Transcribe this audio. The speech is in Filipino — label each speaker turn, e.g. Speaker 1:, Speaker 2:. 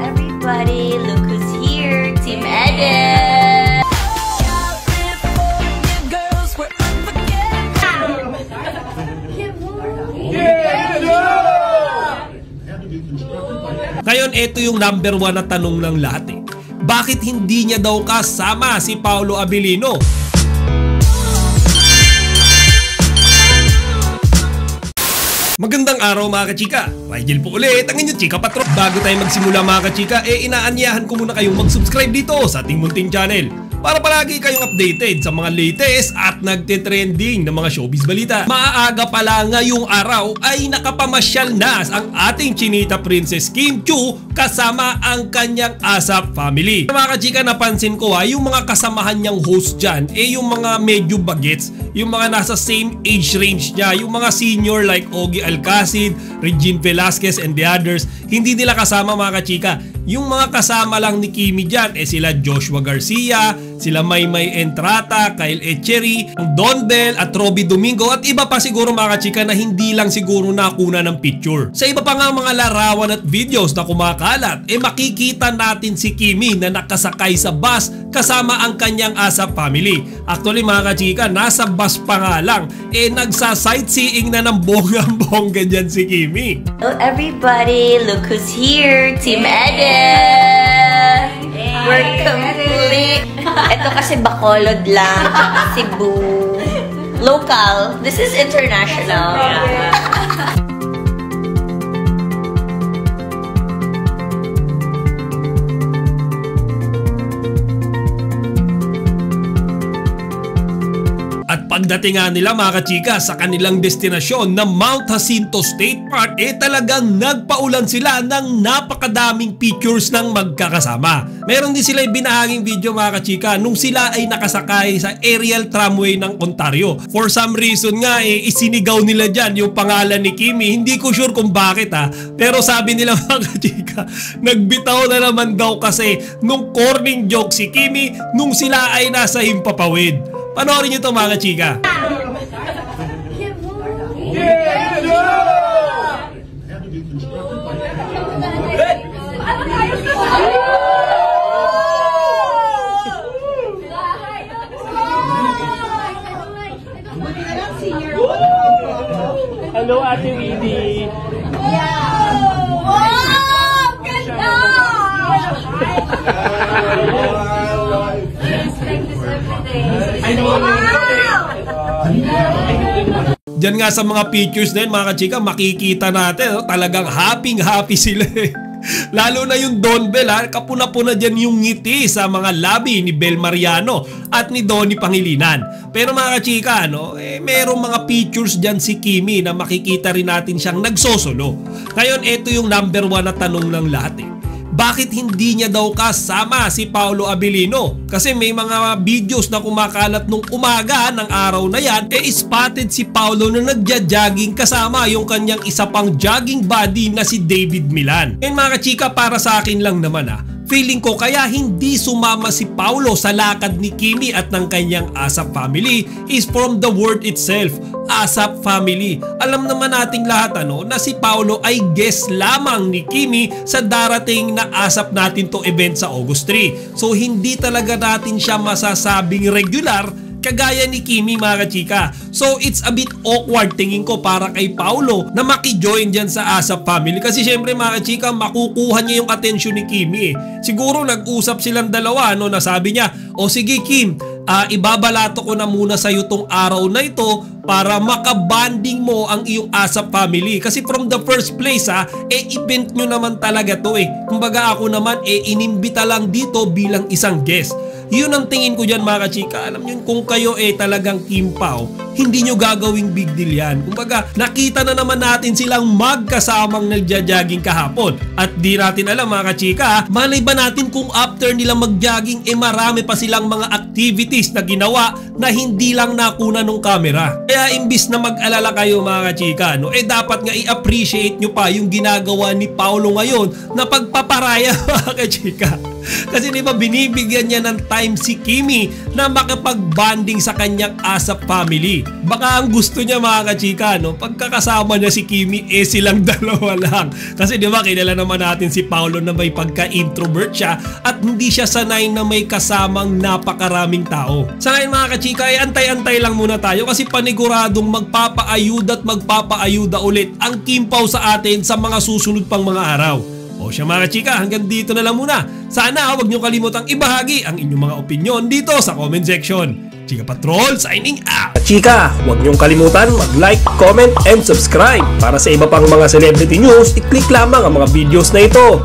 Speaker 1: Everybody, look who's here, Team Edit!
Speaker 2: Ngayon, ito yung number 1 na tanong ng lahat eh. Bakit hindi niya daw kasama si Paolo Abilino? Magandang araw mga kachika! Rigel po ulit ang inyong chika patron. Bago tayo magsimula mga kachika, inaanyahan ko muna kayong mag-subscribe dito sa ating munting channel para palagi kayong updated sa mga latest at nagtitrending na mga showbiz balita. Maaga pala ngayong araw ay nakapamasyal na ang ating chinita princess Kim Chiu kasama ang kanyang ASAP family. Mga kachika, napansin ko yung mga kasamahan niyang host dyan yung mga medyo bagets, yung mga nasa same age range niya, yung mga senior like Ogie Alcacid, Regine Velasquez and the others, hindi nila kasama mga kachika. Yung mga kasama lang ni Kimi dyan sila Joshua Garcia, sila Maymay Entrata, Kyle Echeri, Don Bell at Robbie Domingo at iba pa siguro mga kachika na hindi lang siguro nakuna ng picture. Sa iba pa nga mga larawan at videos na kumakalat, makikita natin si Kimi na nakasakay sa bus kasama ang kanyang ASAP family. Actually mga kachika, nasa bus pa nga lang, nagsa-sightseeing na ng bonggang-bongga dyan si Kimi.
Speaker 1: Hello everybody, look who's here, Team Edit! We're complete! Ito kasi Bacolod lang, Cebu. Local. This is international.
Speaker 2: At pagdating nga nila mga kachika sa kanilang destinasyon na Mount Jacinto State Park, talagang nagpaulan sila ng napakadaming pictures ng magkakasama. Meron din sila binahaging video mga kachika nung sila ay nakasakay sa aerial tramway ng Ontario. For some reason nga isinigaw nila dyan yung pangalan ni Kimi. Hindi ko sure kung bakit pero sabi nila mga kachika, nagbitaw na naman daw kasi nung corning joke si Kimi nung sila ay nasa Himpapawid. Panoorin nyo ito mga chika.
Speaker 3: Hello, Ate Winnie.
Speaker 2: Diyan nga sa mga pictures na yun mga kachika, makikita natin talagang happy sila Lalo na yung Don Bell kapuna-puna dyan yung ngiti sa mga labi ni Bel Mariano at ni Donnie Pangilinan. Pero mga kachika, merong mga pictures dyan si Kimi na makikita rin natin siyang nagsosolo. Ngayon, ito yung number 1 na tanong ng lahat Bakit hindi niya daw kasama si Paolo Abilino? Kasi may mga videos na kumakalat nung umaga ng araw na yan, spotted si Paolo na nagja-jogging kasama yung kanyang isa pang jogging buddy na si David Milan. And mga kachika, para sa akin lang naman feeling ko kaya hindi sumama si Paolo sa lakad ni Kimi at ng kanyang ASAP family is from the word itself, ASAP family. Alam naman nating lahat na si Paolo ay guest lamang ni Kimi sa darating na ASAP natin to event sa August 3. So hindi talaga natin siya masasabing regular kagaya ni Kimi mga kachika. So it's a bit awkward tingin ko para kay Paolo na maki-join dyan sa ASAP family kasi syempre mga kachika, makukuha niya yung attention ni Kimi Siguro nag-usap silang dalawa na sabi niya, o sige Kim, ibabalato ko na muna sa iyo tong araw na ito para makabanding mo ang iyong ASAP family. Kasi from the first place event nyo naman talaga to Kumbaga ako naman inimbita lang dito bilang isang guest. Yun ang tingin ko dyan mga kachika. Alam nyo, kung kayo talagang Kim Pao, hindi nyo gagawing big deal yan. Kumbaga, nakita na naman natin silang magkasamang nagja-jogging kahapon. At di natin alam mga kachika, malay ba natin kung after nila mag-jogging, marami pa silang mga activities na ginawa na hindi lang nakuna nung camera. Kaya imbis na mag-alala kayo mga kachika, dapat nga i-appreciate nyo pa yung ginagawa ni Paolo ngayon na pagpaparaya mga kachika. Kasi di ba binibigyan niya ng time si Kimi na makapag-bonding sa kanyang ASAP family. Baka ang gusto niya mga kachika, no? Pagkakasama niya si Kimi, silang dalawa lang. Kasi di ba kilala naman natin si Paolo na may pagka-introvert siya at hindi siya sanay na may kasamang napakaraming tao. Sa ngayon mga kachika, antay-antay lang muna tayo kasi paniguradong magpapaayuda at magpapaayuda ulit ang Kim Pao sa atin sa mga susunod pang mga araw. O siya mga chika, hanggang dito na lang muna. Sana huwag niyo kalimutang ibahagi ang inyong mga opinion dito sa comment section. Chika Patrol signing out!
Speaker 3: Chika, huwag niyong kalimutan mag-like, comment, and subscribe. Para sa iba pang mga celebrity news, i-click lamang ang mga videos na ito.